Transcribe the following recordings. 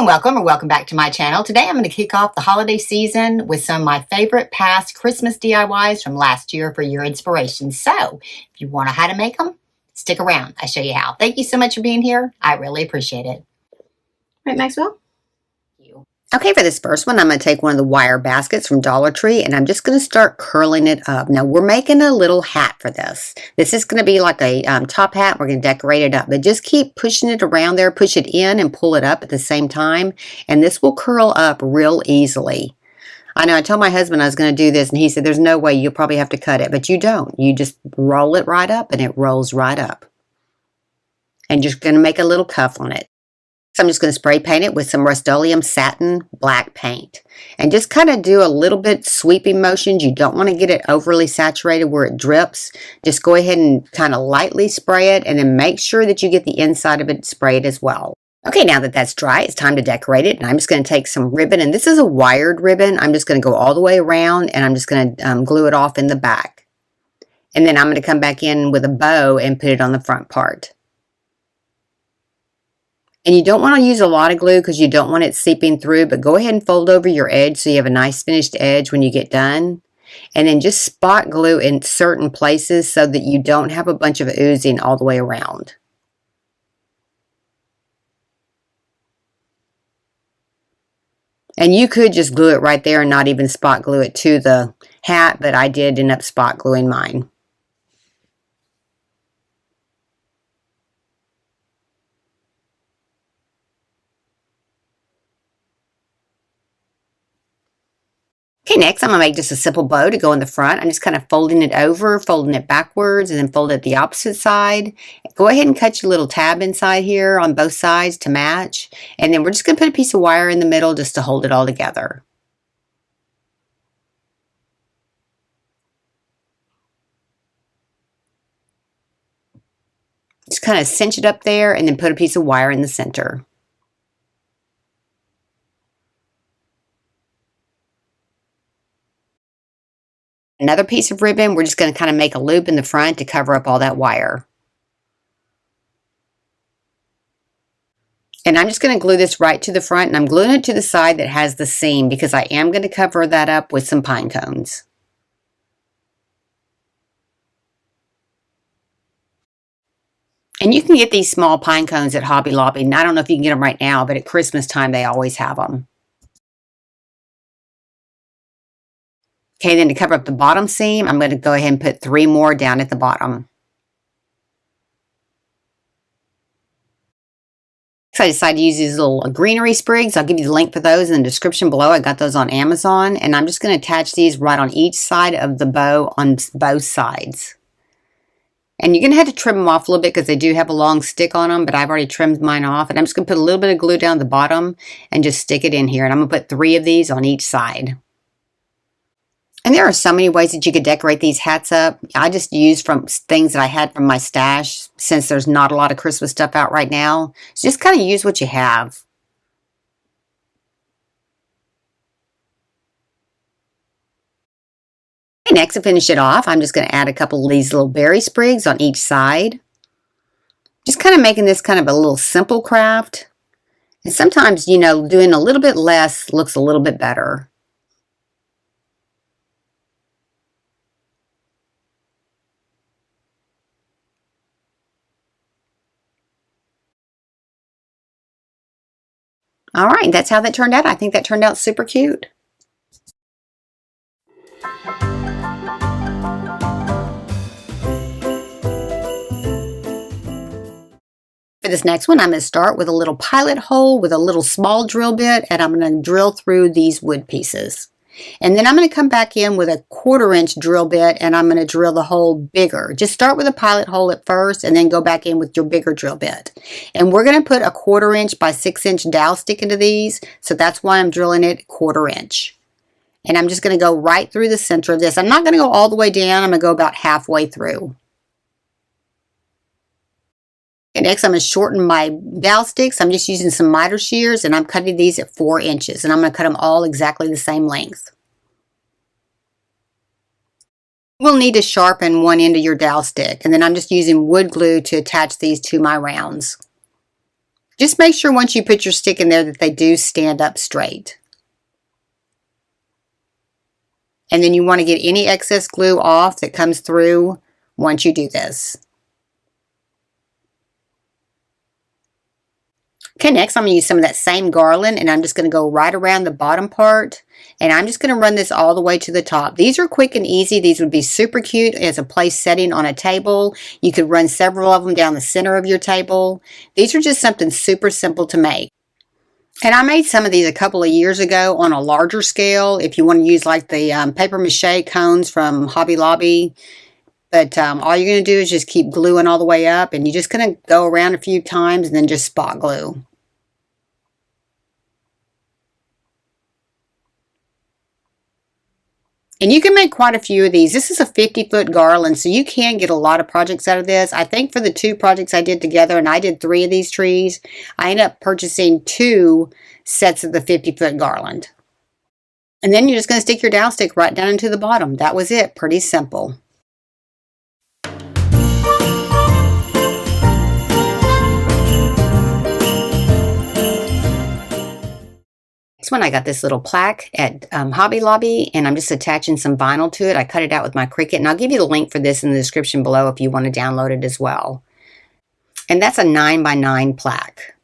and welcome or welcome back to my channel. Today I'm going to kick off the holiday season with some of my favorite past Christmas DIYs from last year for your inspiration. So if you want to know how to make them, stick around. I'll show you how. Thank you so much for being here. I really appreciate it. Right, Maxwell? Okay, for this first one, I'm going to take one of the wire baskets from Dollar Tree and I'm just going to start curling it up. Now, we're making a little hat for this. This is going to be like a top hat. We're going to decorate it up, but just keep pushing it around there, push it in and pull it up at the same time, and this will curl up real easily. I know I told my husband I was going to do this and he said, there's no way, you'll probably have to cut it, but you don't. You just roll it right up and it rolls right up. And you're going to make a little cuff on it. So I'm just going to spray paint it with some Rust-Oleum satin black paint and just kind of do a little bit sweeping motions. You don't want to get it overly saturated where it drips. Just go ahead and kind of lightly spray it and then make sure that you get the inside of it sprayed as well. Okay, now that that's dry, it's time to decorate it. And I'm just going to take some ribbon, and this is a wired ribbon. I'm just going to go all the way around and I'm just going to glue it off in the back. And then I'm going to come back in with a bow and put it on the front part. And you don't want to use a lot of glue because you don't want it seeping through, but go ahead and fold over your edge so you have a nice finished edge when you get done. And then just spot glue in certain places so that you don't have a bunch of oozing all the way around. And you could just glue it right there and not even spot glue it to the hat, but I did end up spot gluing mine. Okay, next I'm going to make just a simple bow to go in the front. I'm just kind of folding it over, folding it backwards, and then fold it the opposite side. Go ahead and cut your little tab inside here on both sides to match. And then we're just going to put a piece of wire in the middle just to hold it all together. Just kind of cinch it up there and then put a piece of wire in the center. Another piece of ribbon, we're just going to kind of make a loop in the front to cover up all that wire. And I'm just going to glue this right to the front, and I'm gluing it to the side that has the seam because I am going to cover that up with some pine cones. And you can get these small pine cones at Hobby Lobby, and I don't know if you can get them right now, but at Christmas time they always have them. Okay, then to cover up the bottom seam, I'm going to go ahead and put 3 more down at the bottom. So I decided to use these little greenery sprigs. I'll give you the link for those in the description below. I got those on Amazon, and I'm just going to attach these right on each side of the bow on both sides. And you're going to have to trim them off a little bit because they do have a long stick on them, but I've already trimmed mine off. And I'm just going to put a little bit of glue down the bottom and just stick it in here. And I'm going to put 3 of these on each side. And there are so many ways that you could decorate these hats up. I just used from things that I had from my stash since there's not a lot of Christmas stuff out right now. So just kind of use what you have. Okay, next to finish it off, I'm just going to add a couple of these little berry sprigs on each side. Just kind of making this kind of a little simple craft. And sometimes, you know, doing a little bit less looks a little bit better. All right, that's how that turned out. I think that turned out super cute. For this next one, I'm going to start with a little pilot hole with a little small drill bit, and I'm going to drill through these wood pieces. And then I'm going to come back in with a 1/4 inch drill bit, and I'm going to drill the hole bigger. Just start with a pilot hole at first and then go back in with your bigger drill bit. And we're going to put a 1/4 inch by 6 inch dowel stick into these, so that's why I'm drilling it 1/4 inch. And I'm just going to go right through the center of this. I'm not going to go all the way down. I'm going to go about halfway through. And next I'm going to shorten my dowel sticks. I'm just using some miter shears and I'm cutting these at 4 inches, and I'm going to cut them all exactly the same length. We'll need to sharpen one end of your dowel stick, and then I'm just using wood glue to attach these to my rounds. Just make sure once you put your stick in there that they do stand up straight. And then you want to get any excess glue off that comes through once you do this. Okay, next I'm going to use some of that same garland, and I'm just going to go right around the bottom part, and I'm just going to run this all the way to the top. These are quick and easy. These would be super cute as a place setting on a table. You could run several of them down the center of your table. These are just something super simple to make. And I made some of these a couple of years ago on a larger scale if you want to use like the paper mache cones from Hobby Lobby. But all you're going to do is just keep gluing all the way up, and you're just going to go around a few times and then just spot glue. And you can make quite a few of these. This is a 50-foot garland, so you can get a lot of projects out of this. I think for the 2 projects I did together, and I did 3 of these trees, I ended up purchasing 2 sets of the 50-foot garland. And then you're just going to stick your dowel stick right down into the bottom. That was it. Pretty simple. Next one, I got this little plaque at Hobby Lobby, and I'm just attaching some vinyl to it. I cut it out with my Cricut, and I'll give you the link for this in the description below if you want to download it as well. And that's a 9x9 plaque.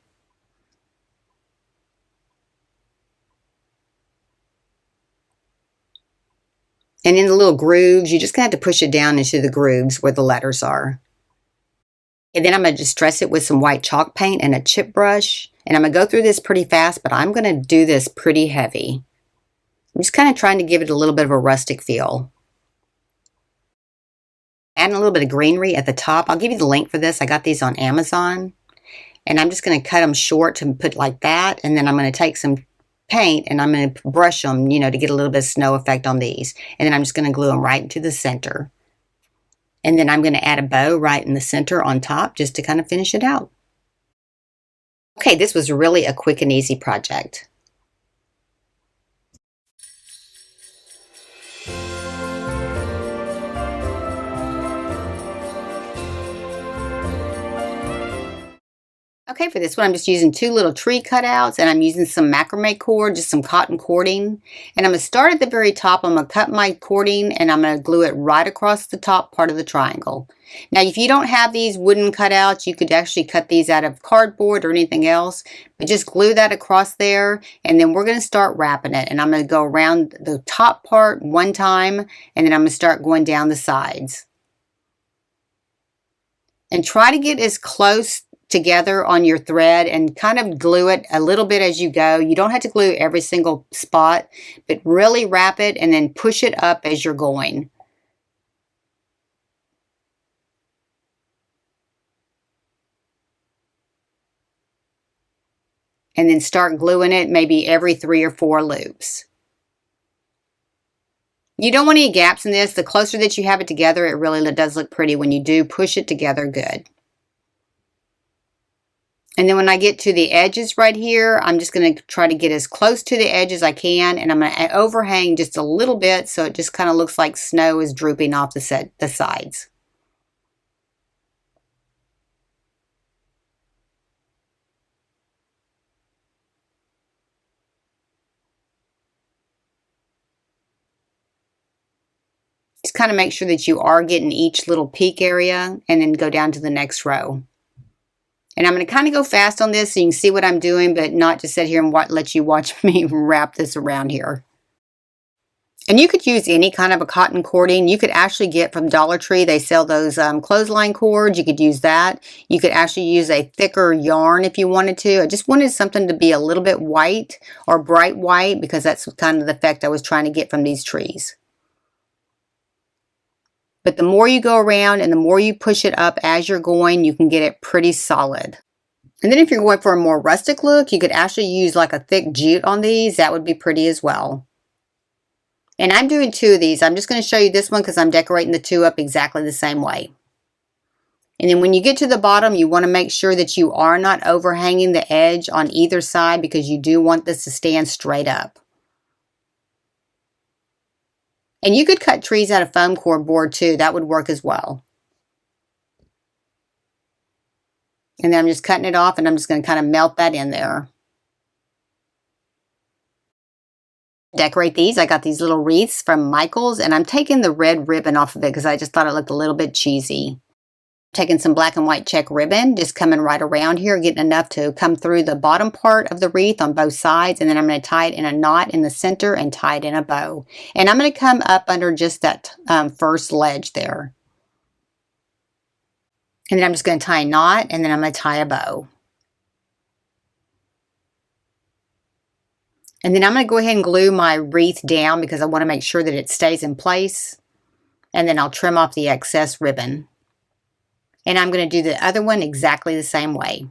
And in the little grooves, you're just going to have to push it down into the grooves where the letters are. And then I'm going to distress it with some white chalk paint and a chip brush. And I'm going to go through this pretty fast, but I'm going to do this pretty heavy. I'm just kind of trying to give it a little bit of a rustic feel. Adding a little bit of greenery at the top. I'll give you the link for this. I got these on Amazon. And I'm just going to cut them short to put like that. And then I'm going to take some paint and I'm going to brush them, you know, to get a little bit of snow effect on these. And then I'm just going to glue them right into the center. And then I'm going to add a bow right in the center on top just to kind of finish it out. Okay, this was really a quick and easy project. Okay, for this one, I'm just using 2 little tree cutouts, and I'm using some macrame cord, just some cotton cording. And I'm going to start at the very top. I'm going to cut my cording, and I'm going to glue it right across the top part of the triangle. Now, if you don't have these wooden cutouts, you could actually cut these out of cardboard or anything else. But just glue that across there, and then we're going to start wrapping it. And I'm going to go around the top part one time, and then I'm going to start going down the sides. And try to get as close together on your thread and kind of glue it a little bit as you go. You don't have to glue every single spot, but really wrap it and then push it up as you're going. And then start gluing it maybe every 3 or 4 loops. You don't want any gaps in this. The closer that you have it together, it really does look pretty when you do push it together good. And then when I get to the edges right here, I'm just going to try to get as close to the edge as I can. And I'm going to overhang just a little bit so it just kind of looks like snow is drooping off the sides. Just kind of make sure that you are getting each little peak area and then go down to the next row. And I'm going to kind of go fast on this so you can see what I'm doing, but not just sit here and let you watch me wrap this around here. And you could use any kind of a cotton cording. You could actually get from Dollar Tree. They sell those clothesline cords. You could use that. You could actually use a thicker yarn if you wanted to. I just wanted something to be a little bit white or bright white because that's kind of the effect I was trying to get from these trees. But the more you go around and the more you push it up as you're going, you can get it pretty solid. And then if you're going for a more rustic look, you could actually use like a thick jute on these. That would be pretty as well. And I'm doing 2 of these. I'm just going to show you this one because I'm decorating the 2 up exactly the same way. And then when you get to the bottom, you want to make sure that you are not overhanging the edge on either side because you do want this to stand straight up. And you could cut trees out of foam core board too. That would work as well. And then I'm just cutting it off, and I'm just going to kind of melt that in there. Decorate these. I got these little wreaths from Michael's, and I'm taking the red ribbon off of it because I just thought it looked a little bit cheesy. Taking some black and white check ribbon, just coming right around here, getting enough to come through the bottom part of the wreath on both sides, and then I'm going to tie it in a knot in the center and tie it in a bow. And I'm going to come up under just that first ledge there. And then I'm just going to tie a knot, and then I'm going to tie a bow. And then I'm going to go ahead and glue my wreath down because I want to make sure that it stays in place. And then I'll trim off the excess ribbon. And I'm going to do the other one exactly the same way.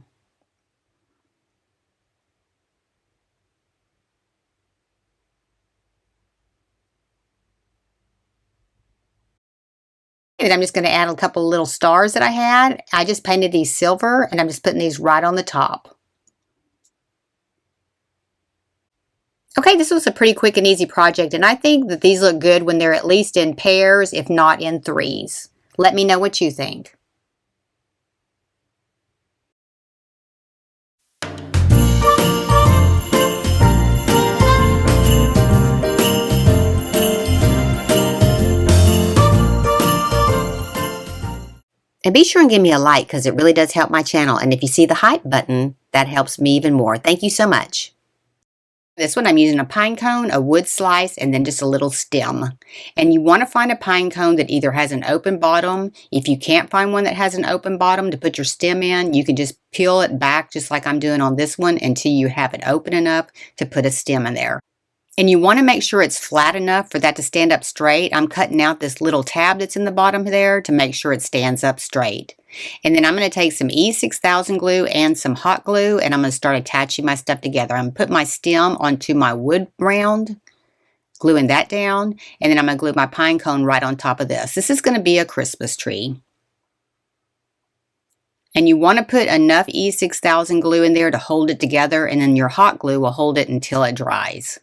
And I'm just going to add a couple of little stars that I had. I just painted these silver, and I'm just putting these right on the top. Okay, this was a pretty quick and easy project, and I think that these look good when they're at least in pairs, if not in threes. Let me know what you think. And be sure and give me a like because it really does help my channel. And if you see the hype button, that helps me even more. Thank you so much. This one I'm using a pine cone, a wood slice, and then just a little stem. And you want to find a pine cone that either has an open bottom. If you can't find one that has an open bottom to put your stem in, you can just peel it back just like I'm doing on this one until you have it open enough to put a stem in there. And you want to make sure it's flat enough for that to stand up straight. I'm cutting out this little tab that's in the bottom there to make sure it stands up straight. And then I'm going to take some E6000 glue and some hot glue, and I'm going to start attaching my stuff together. I'm going to put my stem onto my wood round, gluing that down, and then I'm going to glue my pine cone right on top of this. This is going to be a Christmas tree. And you want to put enough E6000 glue in there to hold it together, and then your hot glue will hold it until it dries.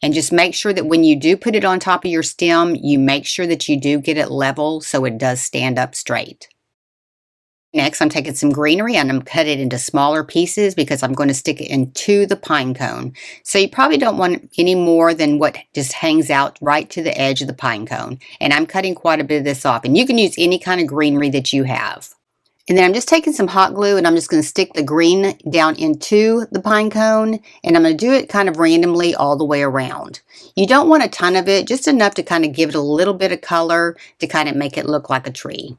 And just make sure that when you do put it on top of your stem, you make sure that you do get it level so it does stand up straight. Next, I'm taking some greenery and I'm cutting it into smaller pieces because I'm going to stick it into the pine cone. So you probably don't want any more than what just hangs out right to the edge of the pine cone. And I'm cutting quite a bit of this off. And you can use any kind of greenery that you have. And then I'm just taking some hot glue and I'm just going to stick the green down into the pine cone, and I'm going to do it kind of randomly all the way around. You don't want a ton of it, just enough to kind of give it a little bit of color to kind of make it look like a tree.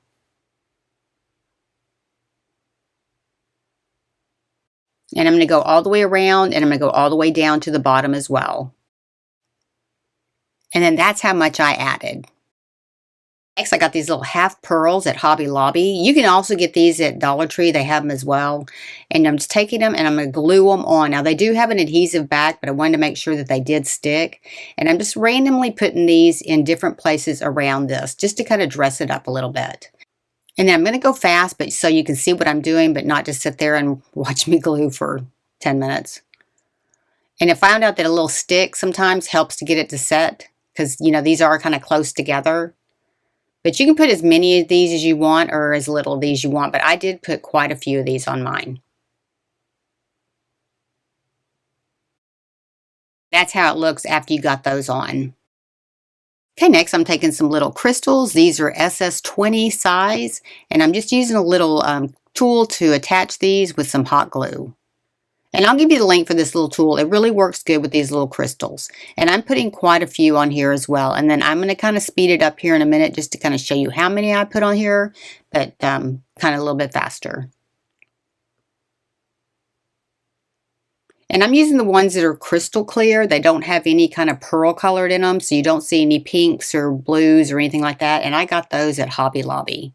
And I'm going to go all the way around, and I'm going to go all the way down to the bottom as well. And then that's how much I added. Next, I got these little half pearls at Hobby Lobby. You can also get these at Dollar Tree. They have them as well. And I'm just taking them and I'm going to glue them on. Now, they do have an adhesive back, but I wanted to make sure that they did stick. And I'm just randomly putting these in different places around this, just to kind of dress it up a little bit. And then I'm going to go fast, but so you can see what I'm doing, but not just sit there and watch me glue for 10 minutes. And I found out that a little stick sometimes helps to get it to set because, you know, these are kind of close together. But you can put as many of these as you want or as little of these you want. But I did put quite a few of these on mine. That's how it looks after you got those on. Okay, next I'm taking some little crystals. These are SS20 size. And I'm just using a little tool to attach these with some hot glue. And I'll give you the link for this little tool. It really works good with these little crystals. And I'm putting quite a few on here as well. And then I'm going to kind of speed it up here in a minute just to kind of show you how many I put on here, but kind of a little bit faster. And I'm using the ones that are crystal clear. They don't have any kind of pearl colored in them, so you don't see any pinks or blues or anything like that. And I got those at Hobby Lobby.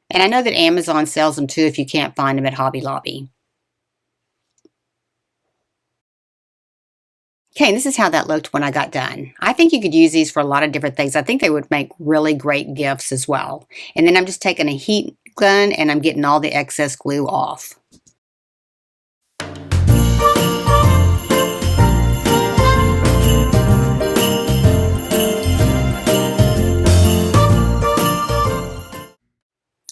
And I know that Amazon sells them too if you can't find them at Hobby Lobby. Okay, and this is how that looked when I got done. I think you could use these for a lot of different things. I think they would make really great gifts as well. And then I'm just taking a heat gun and I'm getting all the excess glue off.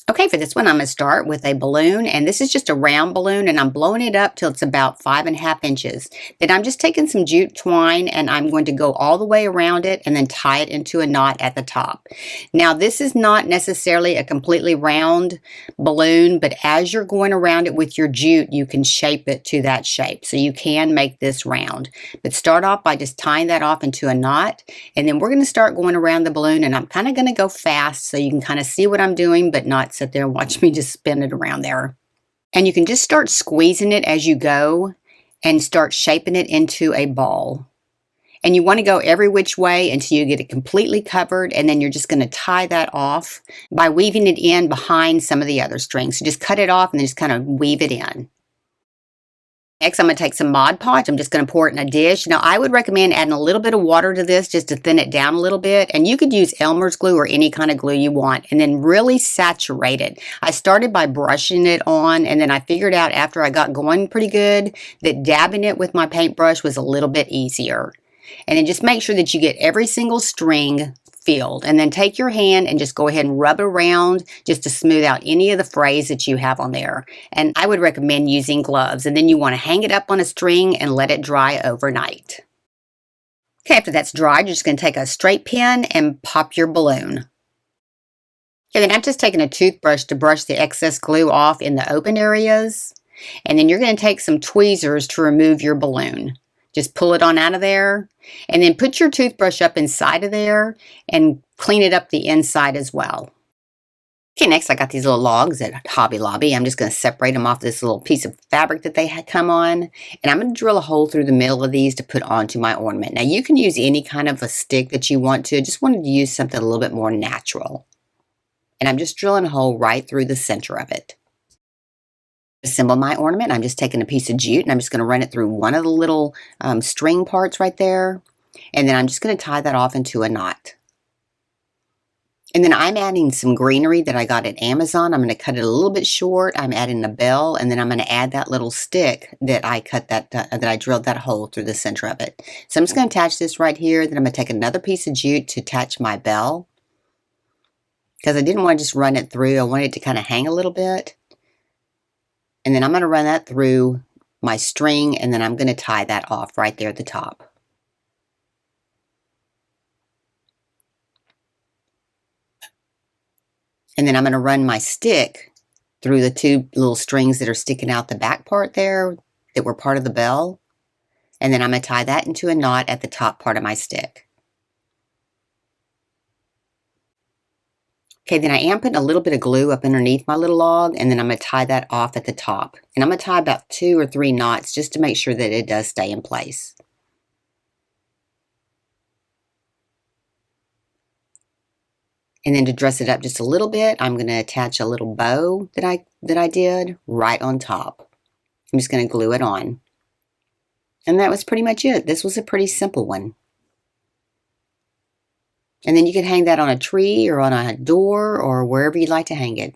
Okay, for For this one, I'm going to start with a balloon, and this is just a round balloon, and I'm blowing it up till it's about 5.5 inches. Then I'm just taking some jute twine, and I'm going to go all the way around it and then tie it into a knot at the top. Now, this is not necessarily a completely round balloon, but as you're going around it with your jute, you can shape it to that shape. So you can make this round. But start off by just tying that off into a knot, and then we're going to start going around the balloon, and I'm kind of going to go fast so you can kind of see what I'm doing, but not sit there and watch me just spin it around there. And you can just start squeezing it as you go and start shaping it into a ball. And you want to go every which way until you get it completely covered, and then you're just going to tie that off by weaving it in behind some of the other strings. So just cut it off and then just kind of weave it in. Next, I'm going to take some Mod Podge. I'm just going to pour it in a dish. Now, I would recommend adding a little bit of water to this just to thin it down a little bit. And you could use Elmer's glue or any kind of glue you want, and then really saturate it. I started by brushing it on, and then I figured out after I got going pretty good that dabbing it with my paintbrush was a little bit easier. And then just make sure that you get every single string filled, and then take your hand and just go ahead and rub it around just to smooth out any of the frays that you have on there. And I would recommend using gloves, and then you want to hang it up on a string and let it dry overnight. Okay, after that's dried, you're just going to take a straight pin and pop your balloon. Okay, then I'm just taking a toothbrush to brush the excess glue off in the open areas, and then you're going to take some tweezers to remove your balloon. Just pull it on out of there, and then put your toothbrush up inside of there and clean it up the inside as well. Okay, next I got these little logs at Hobby Lobby. I'm just going to separate them off this little piece of fabric that they had come on, and I'm going to drill a hole through the middle of these to put onto my ornament. Now you can use any kind of a stick that you want to. Just wanted to use something a little bit more natural. And I'm just drilling a hole right through the center of it. Assemble my ornament. I'm just taking a piece of jute and I'm just going to run it through one of the little string parts right there, and then I'm just going to tie that off into a knot. And then I'm adding some greenery that I got at Amazon. I'm going to cut it a little bit short. I'm adding a bell, and then I'm going to add that little stick that I cut that I drilled that hole through the center of it. So I'm just going to attach this right here. Then I'm going to take another piece of jute to attach my bell, because I didn't want to just run it through. I wanted it to kind of hang a little bit. And then I'm going to run that through my string, and then I'm going to tie that off right there at the top. And then I'm going to run my stick through the two little strings that are sticking out the back part there that were part of the bell. And then I'm going to tie that into a knot at the top part of my stick. Okay, then I am putting a little bit of glue up underneath my little log, and then I'm going to tie that off at the top. And I'm going to tie about 2 or 3 knots just to make sure that it does stay in place. And then to dress it up just a little bit, I'm going to attach a little bow that I did right on top. I'm just going to glue it on. And that was pretty much it. This was a pretty simple one. And then you can hang that on a tree or on a door or wherever you'd like to hang it.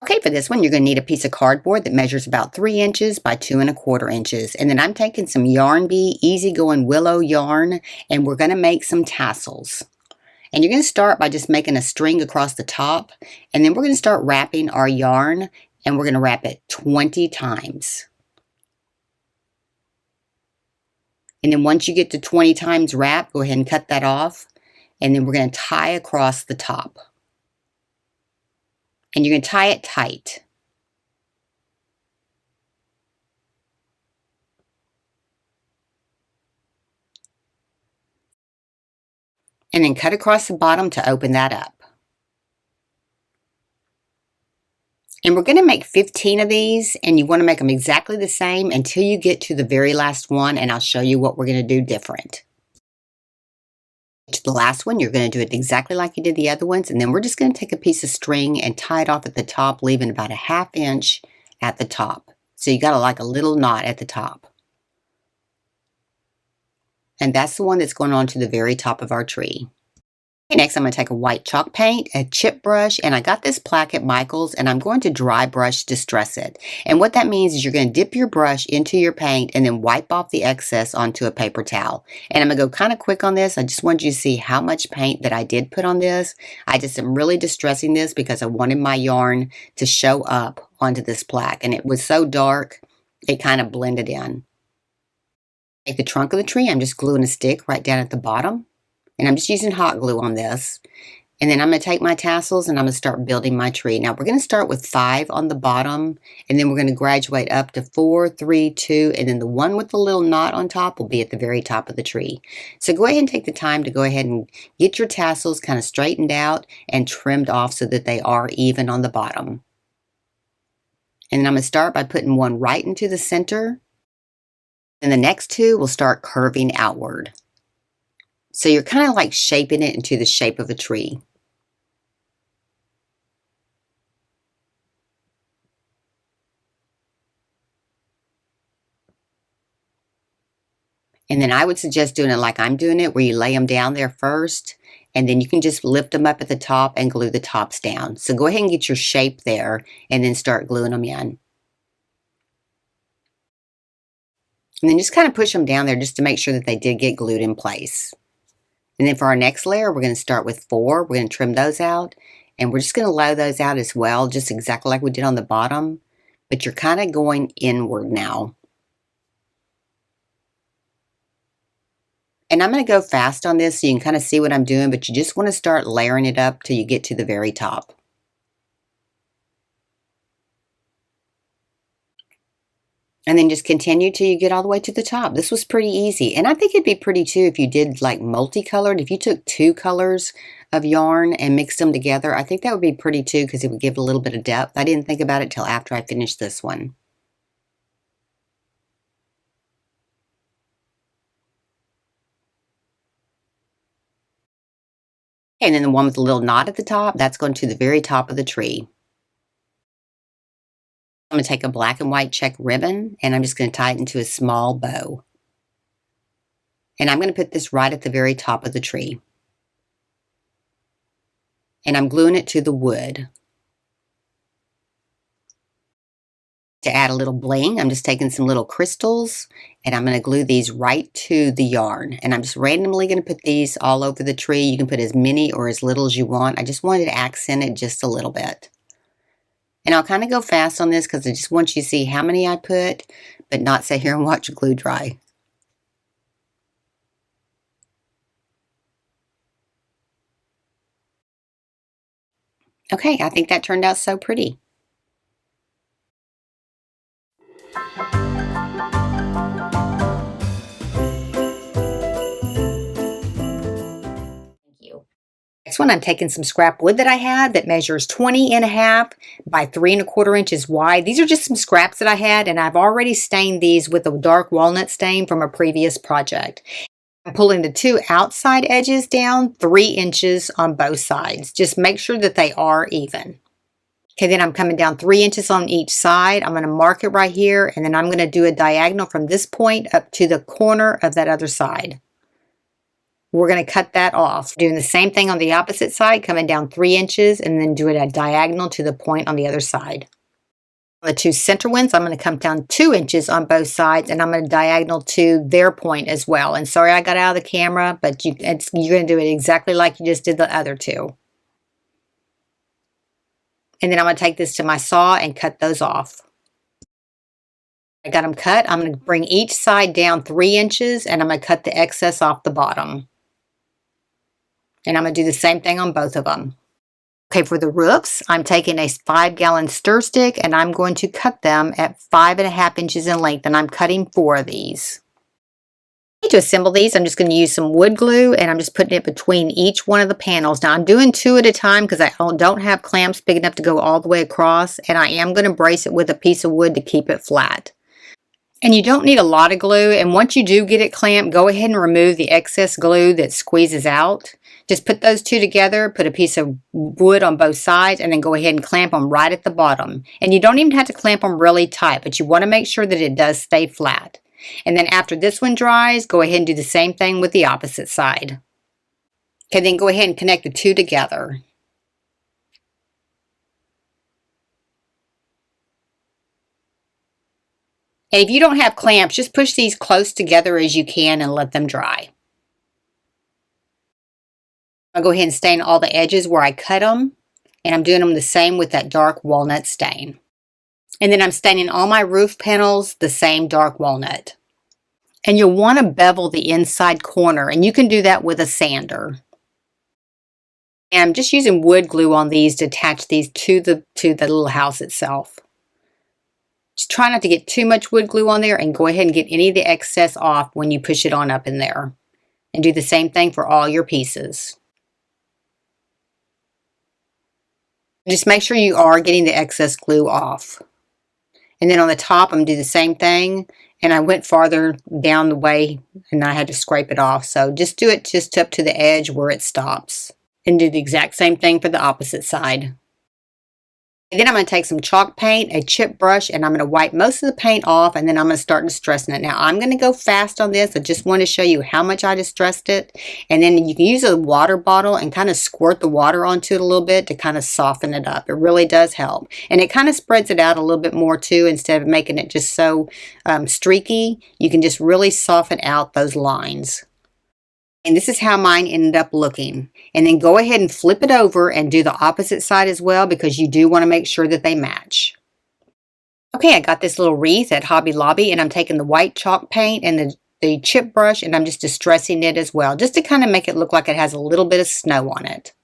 Okay, for this one, you're going to need a piece of cardboard that measures about 3 inches by 2 1/4 inches. And then I'm taking some Yarn Bee Easygoing Willow yarn, and we're going to make some tassels. And you're going to start by just making a string across the top, and then we're going to start wrapping our yarn, and we're going to wrap it 20 times. And then once you get to 20 times wrap, go ahead and cut that off, and then we're going to tie across the top. And you're going to tie it tight. And then cut across the bottom to open that up. And we're going to make 15 of these, and you want to make them exactly the same until you get to the very last one, and I'll show you what we're going to do different. To the last one, you're going to do it exactly like you did the other ones, and then we're just going to take a piece of string and tie it off at the top, leaving about a 1/2 inch at the top. So you got like a little knot at the top. And that's the one that's going on to the very top of our tree. Next, I'm going to take a white chalk paint, a chip brush, and I got this plaque at Michael's, and I'm going to dry brush distress it. And what that means is you're going to dip your brush into your paint and then wipe off the excess onto a paper towel. And I'm going to go kind of quick on this. I just wanted you to see how much paint that I did put on this. I just am really distressing this because I wanted my yarn to show up onto this plaque. And it was so dark, it kind of blended in. Take the trunk of the tree, I'm just gluing a stick right down at the bottom. And I'm just using hot glue on this. And then I'm going to take my tassels and I'm going to start building my tree. Now we're going to start with 5 on the bottom, and then we're going to graduate up to 4, 3, 2, and then the one with the little knot on top will be at the very top of the tree. So go ahead and take the time to go ahead and get your tassels kind of straightened out and trimmed off so that they are even on the bottom. And then I'm going to start by putting one right into the center. And the next 2 will start curving outward. So you're kind of like shaping it into the shape of a tree. And then I would suggest doing it like I'm doing it, where you lay them down there first, and then you can just lift them up at the top and glue the tops down. So go ahead and get your shape there, and then start gluing them in. And then just kind of push them down there just to make sure that they did get glued in place. And then for our next layer, we're going to start with 4. We're going to trim those out. And we're just going to lay those out as well, just exactly like we did on the bottom. But you're kind of going inward now. And I'm going to go fast on this so you can kind of see what I'm doing, but you just want to start layering it up till you get to the very top. And then just continue till you get all the way to the top. This was pretty easy. And I think it'd be pretty too if you did like multicolored. If you took 2 colors of yarn and mixed them together, I think that would be pretty too, because it would give a little bit of depth. I didn't think about it till after I finished this one. And then the one with the little knot at the top, that's going to the very top of the tree. I'm going to take a black and white check ribbon, and I'm just going to tie it into a small bow. And I'm going to put this right at the very top of the tree. And I'm gluing it to the wood. To add a little bling, I'm just taking some little crystals, and I'm going to glue these right to the yarn. And I'm just randomly going to put these all over the tree. You can put as many or as little as you want. I just wanted to accent it just a little bit. And I'll kind of go fast on this because I just want you to see how many I put, but not sit here and watch glue dry. Okay, I think that turned out so pretty. Next one, I'm taking some scrap wood that I had that measures 20.5 by 3.25 inches wide. These are just some scraps that I had, and I've already stained these with a dark walnut stain from a previous project. I'm pulling the 2 outside edges down 3 inches on both sides. Just make sure that they are even. Okay, then I'm coming down 3 inches on each side. I'm going to mark it right here, and then I'm going to do a diagonal from this point up to the corner of that other side. We're going to cut that off. Doing the same thing on the opposite side, coming down 3 inches and then doing a diagonal to the point on the other side. On the 2 center ones, I'm going to come down 2 inches on both sides, and I'm going to diagonal to their point as well. And sorry I got out of the camera, but you're going to do it exactly like you just did the other 2. And then I'm going to take this to my saw and cut those off. I got them cut. I'm going to bring each side down 3 inches, and I'm going to cut the excess off the bottom. And I'm going to do the same thing on both of them. Okay, for the roofs, I'm taking a 5-gallon stir stick, and I'm going to cut them at 5.5 inches in length, and I'm cutting 4 of these. To assemble these, I'm just going to use some wood glue, and I'm just putting it between each one of the panels. Now, I'm doing 2 at a time because I don't have clamps big enough to go all the way across, and I am going to brace it with a piece of wood to keep it flat. And you don't need a lot of glue, and once you do get it clamped, go ahead and remove the excess glue that squeezes out. Just put those 2 together, put a piece of wood on both sides, and then go ahead and clamp them right at the bottom. And you don't even have to clamp them really tight, but you want to make sure that it does stay flat. And then after this one dries, go ahead and do the same thing with the opposite side. Okay, then go ahead and connect the two together. And if you don't have clamps, just push these close together as you can and let them dry. I'll go ahead and stain all the edges where I cut them, and I'm doing them the same with that dark walnut stain. And then I'm staining all my roof panels the same dark walnut. And you'll want to bevel the inside corner, and you can do that with a sander. And I'm just using wood glue on these to attach these to the little house itself. Just try not to get too much wood glue on there, and go ahead and get any of the excess off when you push it on up in there. And do the same thing for all your pieces. Just make sure you are getting the excess glue off. And then on the top, I'm going to do the same thing. And I went farther down the way and I had to scrape it off. So just do it just up to the edge where it stops. And do the exact same thing for the opposite side. And then I'm going to take some chalk paint, a chip brush, and I'm going to wipe most of the paint off, and then I'm going to start distressing it. Now, I'm going to go fast on this. I just want to show you how much I distressed it. And then you can use a water bottle and kind of squirt the water onto it a little bit to kind of soften it up. It really does help. And it kind of spreads it out a little bit more too, instead of making it just so streaky. You can just really soften out those lines. And this is how mine ended up looking. And then go ahead and flip it over and do the opposite side as well, because you do want to make sure that they match. Okay, I got this little wreath at Hobby Lobby, and I'm taking the white chalk paint and the chip brush, and I'm just distressing it as well, just to kind of make it look like it has a little bit of snow on it.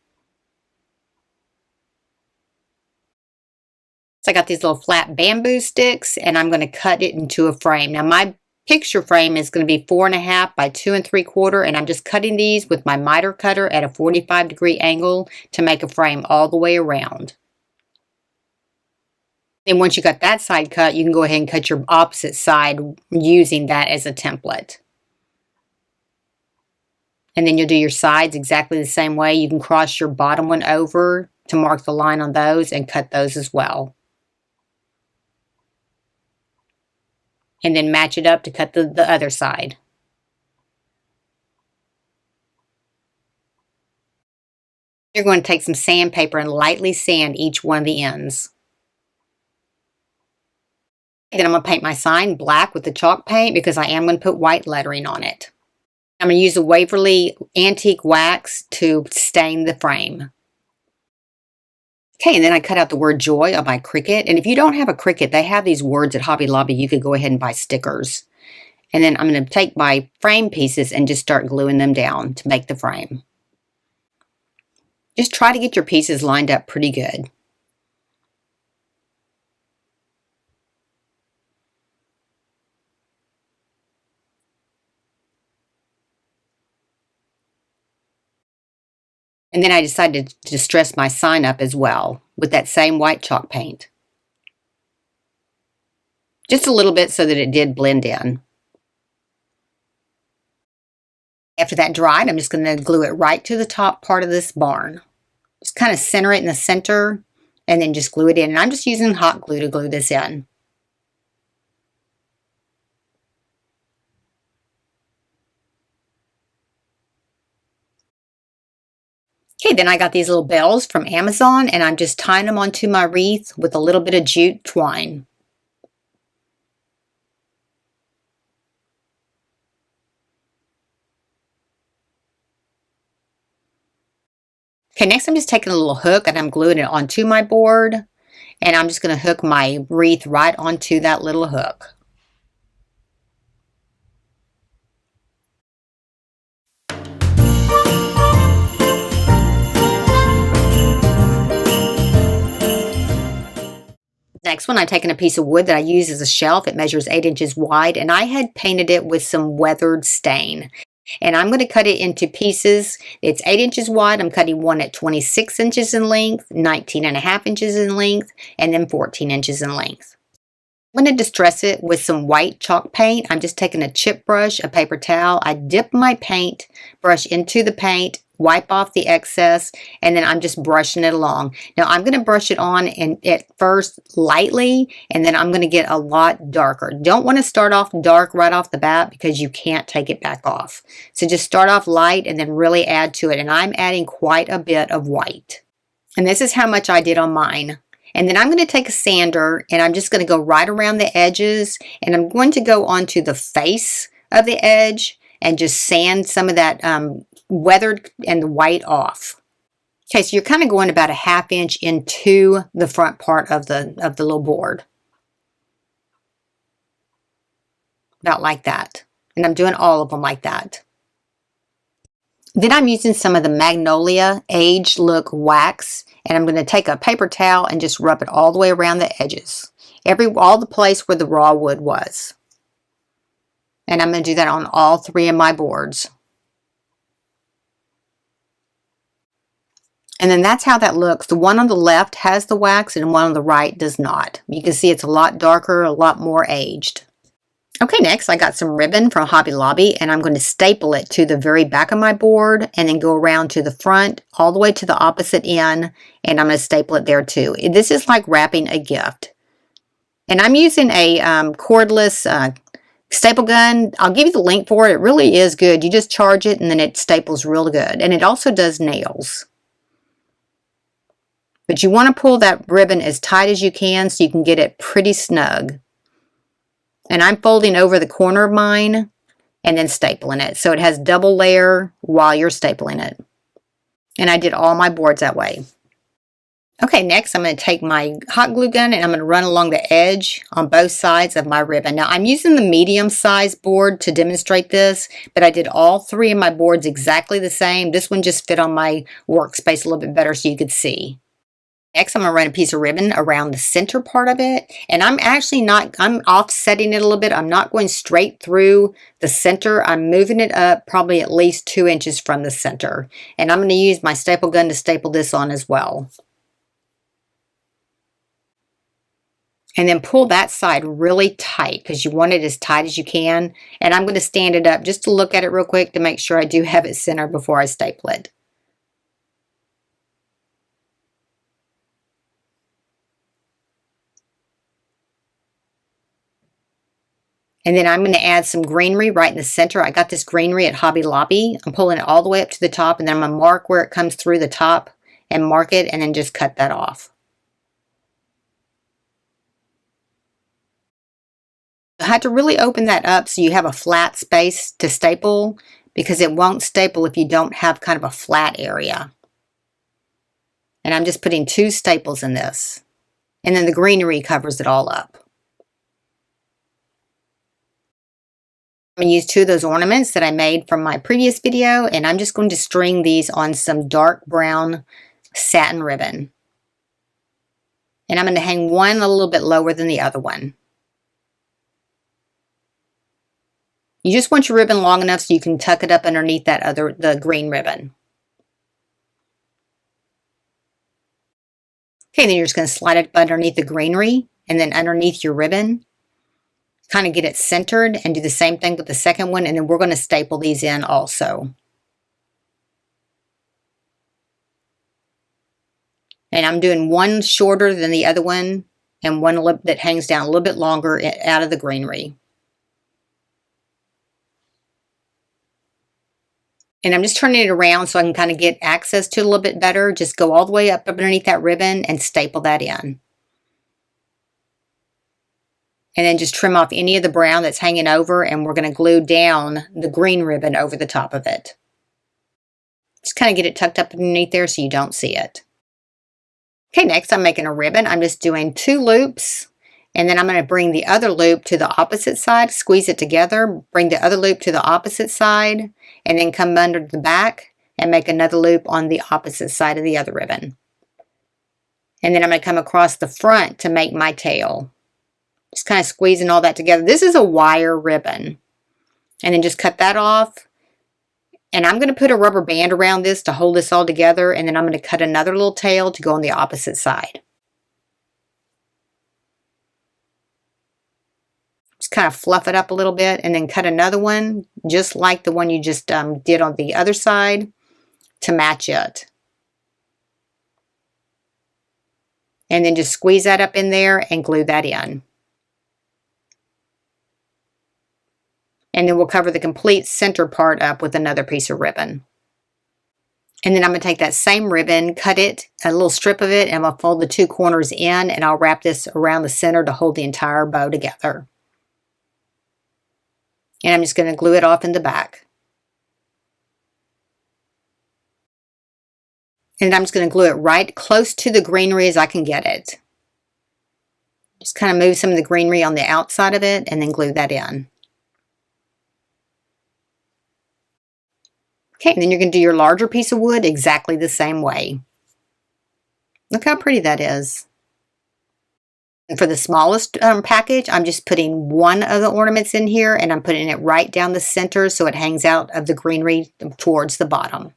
So I got these little flat bamboo sticks, and I'm going to cut it into a frame. Now my picture frame is going to be 4.5 by 2 3/4, and I'm just cutting these with my miter cutter at a 45-degree angle to make a frame all the way around. Then once you got that side cut, you can go ahead and cut your opposite side using that as a template. And then you'll do your sides exactly the same way. You can cross your bottom one over to mark the line on those and cut those as well. And then match it up to cut the other side. You're going to take some sandpaper and lightly sand each one of the ends. Then I'm going to paint my sign black with the chalk paint, because I am going to put white lettering on it. I'm going to use a Waverly antique wax to stain the frame. Okay, and then I cut out the word joy on my Cricut. And if you don't have a Cricut, they have these words at Hobby Lobby. You could go ahead and buy stickers. And then I'm going to take my frame pieces and just start gluing them down to make the frame. Just try to get your pieces lined up pretty good. And then I decided to distress my sign up as well with that same white chalk paint. Just a little bit so that it did blend in. After that dried, I'm just going to glue it right to the top part of this barn. Just kind of center it in the center and then just glue it in. And I'm just using hot glue to glue this in. Okay, then I got these little bells from Amazon, and I'm just tying them onto my wreath with a little bit of jute twine. Okay, next I'm just taking a little hook and I'm gluing it onto my board, and I'm just going to hook my wreath right onto that little hook. Next one, I've taken a piece of wood that I use as a shelf. It measures 8 inches wide, and I had painted it with some weathered stain. And I'm going to cut it into pieces. It's 8 inches wide. I'm cutting one at 26 inches in length, 19.5 inches in length, and then 14 inches in length. I'm going to distress it with some white chalk paint. I'm just taking a chip brush, a paper towel. I dip my paint brush into the paint wipe off the excess, and then I'm just brushing it along. Now I'm going to brush it on and at first lightly, and then I'm going to get a lot darker. Don't want to start off dark right off the bat because you can't take it back off. So just start off light and then really add to it. And I'm adding quite a bit of white. And this is how much I did on mine. And then I'm going to take a sander and I'm just going to go right around the edges, and I'm going to go onto the face of the edge and just sand some of that weathered and the white off. Okay, so you're kind of going about a 1/2 inch into the front part of the little board. About like that. And I'm doing all of them like that. Then I'm using some of the Magnolia Age Look wax, and I'm going to take a paper towel and just rub it all the way around the edges. All the place where the raw wood was. And I'm going to do that on all 3 of my boards. And then that's how that looks. The one on the left has the wax and one on the right does not. You can see it's a lot darker, a lot more aged. Okay, next I got some ribbon from Hobby Lobby, and I'm going to staple it to the very back of my board and then go around to the front all the way to the opposite end, and I'm going to staple it there too. This is like wrapping a gift. And I'm using a cordless staple gun. I'll give you the link for it. It really is good. You just charge it and then it staples real good. And it also does nails. But you want to pull that ribbon as tight as you can so you can get it pretty snug. And I'm folding over the corner of mine and then stapling it. So it has double layer while you're stapling it. And I did all my boards that way. Okay, next I'm going to take my hot glue gun and I'm going to run along the edge on both sides of my ribbon. Now I'm using the medium size board to demonstrate this, but I did all 3 of my boards exactly the same. This one just fit on my workspace a little bit better so you could see. Next, I'm going to run a piece of ribbon around the center part of it, and I'm offsetting it a little bit. I'm not going straight through the center. I'm moving it up probably at least 2 inches from the center, and I'm going to use my staple gun to staple this on as well. And then pull that side really tight because you want it as tight as you can. And I'm going to stand it up just to look at it real quick to make sure I do have it centered before I staple it. And then I'm going to add some greenery right in the center. I got this greenery at Hobby Lobby. I'm pulling it all the way up to the top, and then I'm going to mark where it comes through the top and mark it, and then just cut that off. I had to really open that up so you have a flat space to staple, because it won't staple if you don't have kind of a flat area. And I'm just putting 2 staples in this. And then the greenery covers it all up. I'm going to use 2 of those ornaments that I made from my previous video, and I'm just going to string these on some dark brown satin ribbon. And I'm going to hang one a little bit lower than the other one. You just want your ribbon long enough so you can tuck it up underneath the green ribbon. Okay, then you're just going to slide it up underneath the greenery and then underneath your ribbon. Kind of get it centered, and do the same thing with the second one, and then we're going to staple these in also. And I'm doing one shorter than the other one, and one that hangs down a little bit longer out of the greenery. And I'm just turning it around so I can kind of get access to it a little bit better. Just go all the way up underneath that ribbon and staple that in. And then just trim off any of the brown that's hanging over, and we're going to glue down the green ribbon over the top of it. Just kind of get it tucked up underneath there so you don't see it. Okay, next I'm making a ribbon. I'm just doing 2 loops, and then I'm going to bring the other loop to the opposite side, squeeze it together, bring the other loop to the opposite side, and then come under the back and make another loop on the opposite side of the other ribbon. And then I'm going to come across the front to make my tail. Just kind of squeezing all that together. This is a wire ribbon. And then just cut that off. And I'm going to put a rubber band around this to hold this all together. And then I'm going to cut another little tail to go on the opposite side. Just kind of fluff it up a little bit and then cut another one just like the one you just did on the other side. to match it. And then just squeeze that up in there and glue that in. And then we'll cover the complete center part up with another piece of ribbon. And then I'm going to take that same ribbon, cut it, a little strip of it, and I'm going to fold the two corners in, and I'll wrap this around the center to hold the entire bow together. And I'm just going to glue it off in the back. And I'm just going to glue it right close to the greenery as I can get it. Just kind of move some of the greenery on the outside of it and then glue that in. Okay, and then you're going to do your larger piece of wood exactly the same way. Look how pretty that is. And for the smallest package, I'm just putting one of the ornaments in here, and I'm putting it right down the center so it hangs out of the greenery towards the bottom.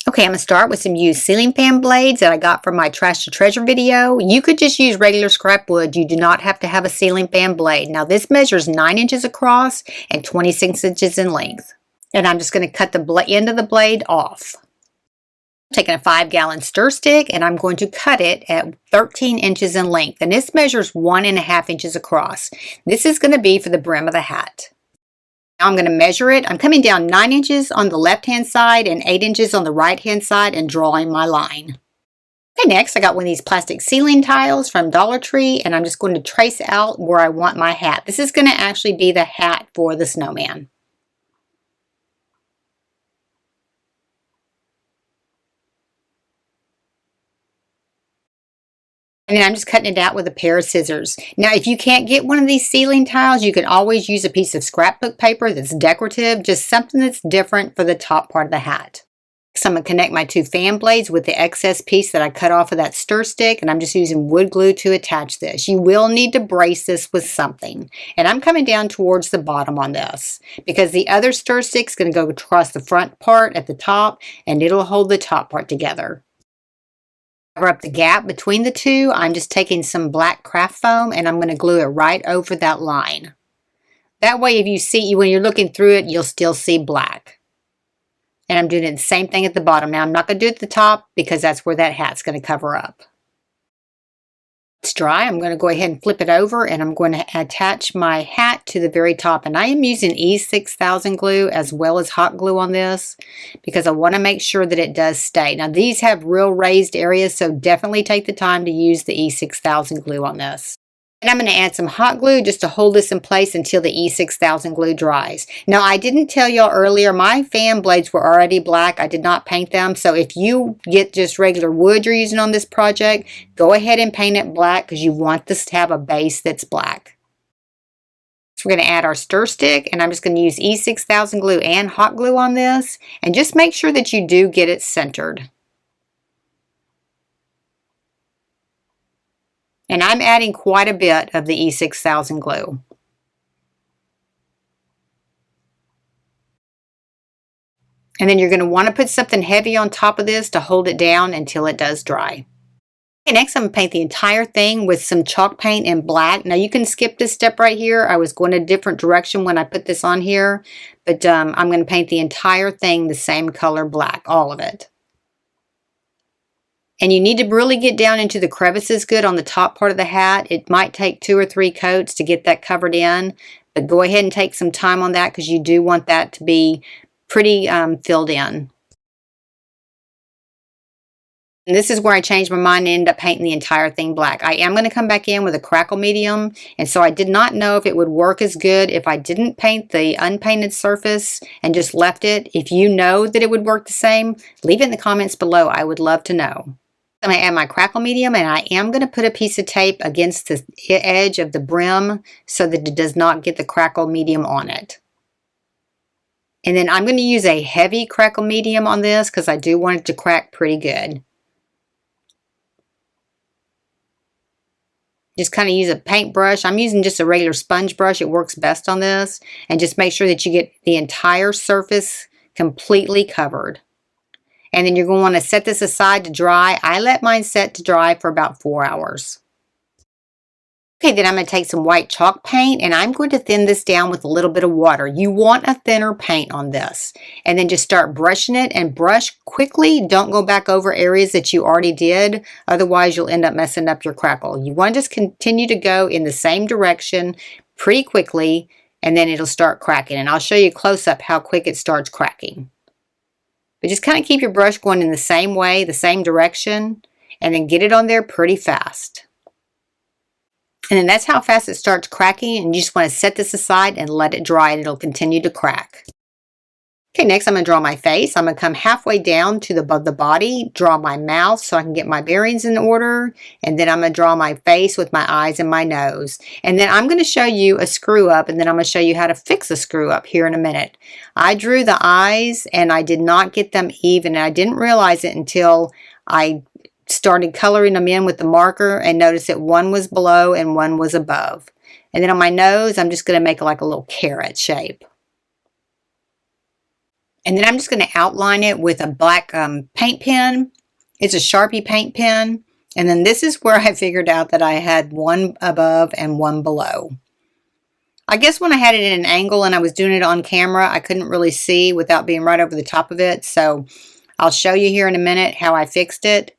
Okay, I'm going to start with some used ceiling fan blades that I got from my Trash to Treasure video. You could just use regular scrap wood. You do not have to have a ceiling fan blade. Now this measures 9 inches across and 26 inches in length. And I'm just going to cut the end of the blade off. I'm taking a 5-gallon stir stick and I'm going to cut it at 13 inches in length. And this measures 1.5 inches across. This is going to be for the brim of the hat. I'm going to measure it. I'm coming down 9 inches on the left-hand side and 8 inches on the right-hand side and drawing my line. Okay, next I got one of these plastic ceiling tiles from Dollar Tree, and I'm just going to trace out where I want my hat. This is going to actually be the hat for the snowman. And then I'm just cutting it out with a pair of scissors. Now, if you can't get one of these ceiling tiles, you can always use a piece of scrapbook paper that's decorative, just something that's different for the top part of the hat. So I'm going to connect my 2 fan blades with the excess piece that I cut off of that stir stick, and I'm just using wood glue to attach this. You will need to brace this with something. And I'm coming down towards the bottom on this because the other stir stick is going to go across the front part at the top, and it'll hold the top part together. Cover up the gap between the two. I'm just taking some black craft foam and I'm going to glue it right over that line. That way, if you see, when you're looking through it, you'll still see black. And I'm doing the same thing at the bottom. Now, I'm not going to do it at the top because that's where that hat's going to cover up. It's dry. I'm going to go ahead and flip it over and I'm going to attach my hat to the very top. And I am using E6000 glue as well as hot glue on this because I want to make sure that it does stay. Now these have real raised areas, so definitely take the time to use the E6000 glue on this. And I'm going to add some hot glue just to hold this in place until the E6000 glue dries. Now, I didn't tell y'all earlier, my fan blades were already black. I did not paint them. So if you get just regular wood you're using on this project, go ahead and paint it black because you want this to have a base that's black. So we're going to add our stir stick, and I'm just going to use E6000 glue and hot glue on this. And just make sure that you do get it centered. And I'm adding quite a bit of the E6000 glue. And then you're going to want to put something heavy on top of this to hold it down until it does dry. Okay, next I'm going to paint the entire thing with some chalk paint in black. Now you can skip this step right here. I was going a different direction when I put this on here. But I'm going to paint the entire thing the same color black, all of it. And you need to really get down into the crevices good on the top part of the hat. It might take 2 or 3 coats to get that covered in, but go ahead and take some time on that because you do want that to be pretty filled in. And this is where I changed my mind and ended up painting the entire thing black. I am going to come back in with a crackle medium, and so I did not know if it would work as good if I didn't paint the unpainted surface and just left it. If you know that it would work the same, leave it in the comments below. I would love to know. I'm going to add my crackle medium, and I am going to put a piece of tape against the edge of the brim so that it does not get the crackle medium on it. And then I'm going to use a heavy crackle medium on this because I do want it to crack pretty good. Just kind of use a paintbrush. I'm using just a regular sponge brush. It works best on this. And just make sure that you get the entire surface completely covered. And then you're going to want to set this aside to dry. I let mine set to dry for about 4 hours. Okay, then I'm going to take some white chalk paint and I'm going to thin this down with a little bit of water. You want a thinner paint on this. And then just start brushing it and brush quickly. Don't go back over areas that you already did. Otherwise, you'll end up messing up your crackle. You want to just continue to go in the same direction pretty quickly and then it'll start cracking. And I'll show you close up how quick it starts cracking. But just kind of keep your brush going in the same way, the same direction, and then get it on there pretty fast. And then that's how fast it starts cracking, and you just want to set this aside and let it dry and it'll continue to crack. Okay, next I'm going to draw my face. I'm going to come halfway down to above the body, draw my mouth so I can get my bearings in order, and then I'm going to draw my face with my eyes and my nose. And then I'm going to show you a screw up, and then I'm going to show you how to fix a screw up here in a minute. I drew the eyes and I did not get them even, and I didn't realize it until I started coloring them in with the marker and noticed that one was below and one was above. And then on my nose, I'm just going to make like a little carrot shape. And then I'm just going to outline it with a black paint pen. It's a Sharpie paint pen. And then this is where I figured out that I had one above and one below. I guess when I had it in an angle and I was doing it on camera, I couldn't really see without being right over the top of it. So I'll show you here in a minute how I fixed it.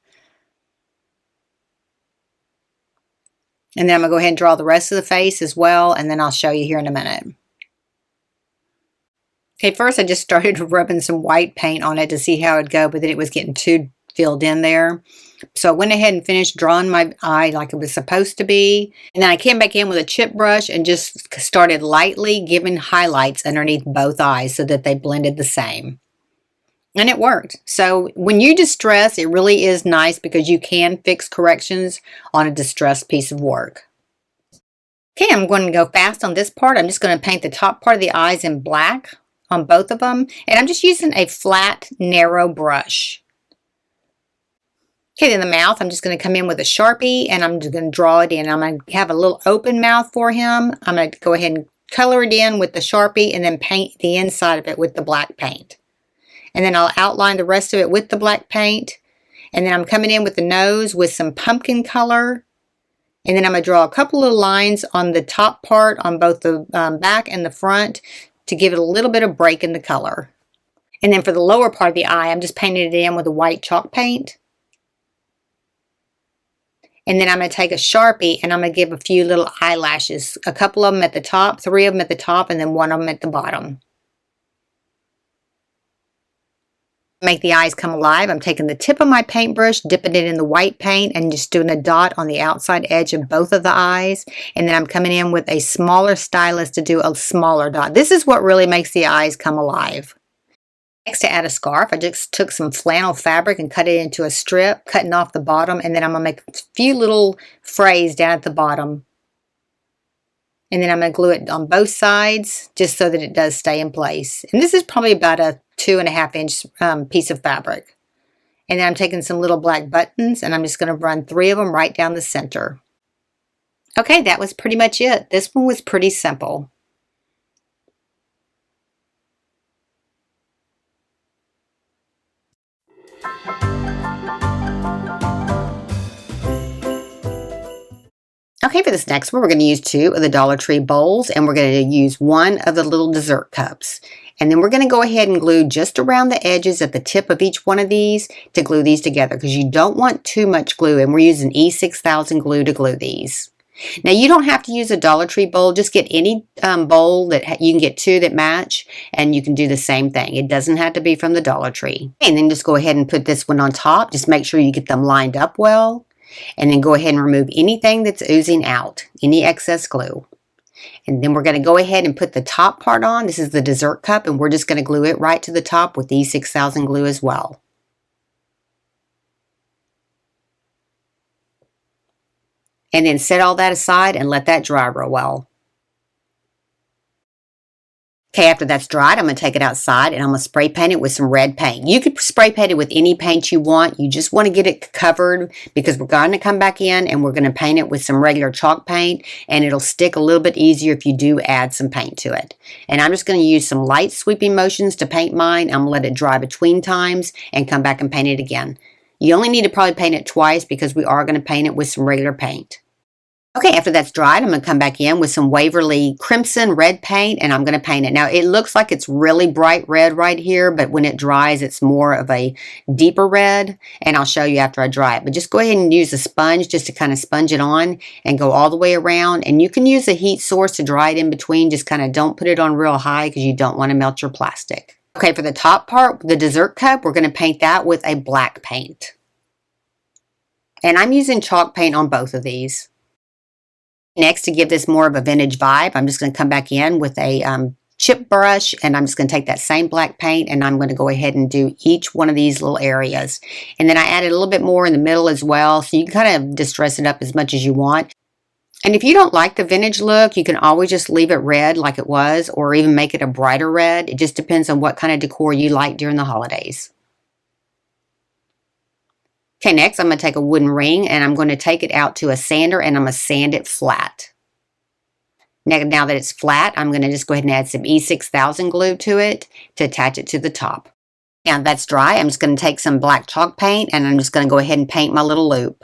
And then I'm going to go ahead and draw the rest of the face as well. And then I'll show you here in a minute. Okay, first I just started rubbing some white paint on it to see how it'd go, but then it was getting too filled in there. So I went ahead and finished drawing my eye like it was supposed to be. And then I came back in with a chip brush and just started lightly giving highlights underneath both eyes so that they blended the same. And it worked. So when you distress, it really is nice because you can fix corrections on a distressed piece of work. Okay, I'm going to go fast on this part. I'm just going to paint the top part of the eyes in black on both of them, and I'm just using a flat, narrow brush. Okay, then the mouth, I'm just going to come in with a Sharpie, and I'm just going to draw it in. I'm going to have a little open mouth for him. I'm going to go ahead and color it in with the Sharpie, and then paint the inside of it with the black paint. And then I'll outline the rest of it with the black paint, and then I'm coming in with the nose with some pumpkin color, and then I'm going to draw a couple of lines on the top part on both the back and the front to give it a little bit of break in the color. And then for the lower part of the eye, I'm just painting it in with a white chalk paint. And then I'm going to take a Sharpie and I'm going to give a few little eyelashes. A couple of them at the top, 3 of them at the top, and then 1 of them at the bottom. Make the eyes come alive. I'm taking the tip of my paintbrush, dipping it in the white paint, and just doing a dot on the outside edge of both of the eyes. And then I'm coming in with a smaller stylus to do a smaller dot. This is what really makes the eyes come alive. Next, to add a scarf, I just took some flannel fabric and cut it into a strip, cutting off the bottom, and then I'm going to make a few little frays down at the bottom. And then I'm going to glue it on both sides just so that it does stay in place. And this is probably about a 2.5 inch piece of fabric. And then I'm taking some little black buttons and I'm just going to run 3 of them right down the center. Okay, that was pretty much it. This one was pretty simple. Okay, for this next one, we're going to use 2 of the Dollar Tree bowls, and we're going to use 1 of the little dessert cups. And then we're going to go ahead and glue just around the edges at the tip of each one of these to glue these together, because you don't want too much glue, and we're using E6000 glue to glue these. Now, you don't have to use a Dollar Tree bowl. Just get any bowl that you can get 2 that match, and you can do the same thing. It doesn't have to be from the Dollar Tree. And then just go ahead and put this one on top. Just make sure you get them lined up well. And then go ahead and remove anything that's oozing out, any excess glue. And then we're going to go ahead and put the top part on. This is the dessert cup, and we're just going to glue it right to the top with E6000 glue as well. And then set all that aside and let that dry real well. Okay, after that's dried, I'm going to take it outside and I'm going to spray paint it with some red paint. You could spray paint it with any paint you want. You just want to get it covered because we're going to come back in and we're going to paint it with some regular chalk paint, and it'll stick a little bit easier if you do add some paint to it. And I'm just going to use some light sweeping motions to paint mine. I'm going to let it dry between times and come back and paint it again. You only need to probably paint it twice because we are going to paint it with some regular paint. Okay, after that's dried, I'm going to come back in with some Waverly Crimson Red paint, and I'm going to paint it. Now, it looks like it's really bright red right here, but when it dries, it's more of a deeper red, and I'll show you after I dry it. But just go ahead and use a sponge just to kind of sponge it on and go all the way around. And you can use a heat source to dry it in between. Just kind of don't put it on real high because you don't want to melt your plastic. Okay, for the top part, the dessert cup, we're going to paint that with a black paint. And I'm using chalk paint on both of these. Next, to give this more of a vintage vibe, I'm just going to come back in with a chip brush, and I'm just going to take that same black paint, and I'm going to go ahead and do each one of these little areas. And then I added a little bit more in the middle as well, so you can kind of distress it up as much as you want. And if you don't like the vintage look, you can always just leave it red like it was, or even make it a brighter red. It just depends on what kind of decor you like during the holidays. Okay, next I'm going to take a wooden ring, and I'm going to take it out to a sander, and I'm going to sand it flat. Now that it's flat, I'm going to just go ahead and add some E6000 glue to it to attach it to the top. Now that's dry, I'm just going to take some black chalk paint, and I'm just going to go ahead and paint my little loop.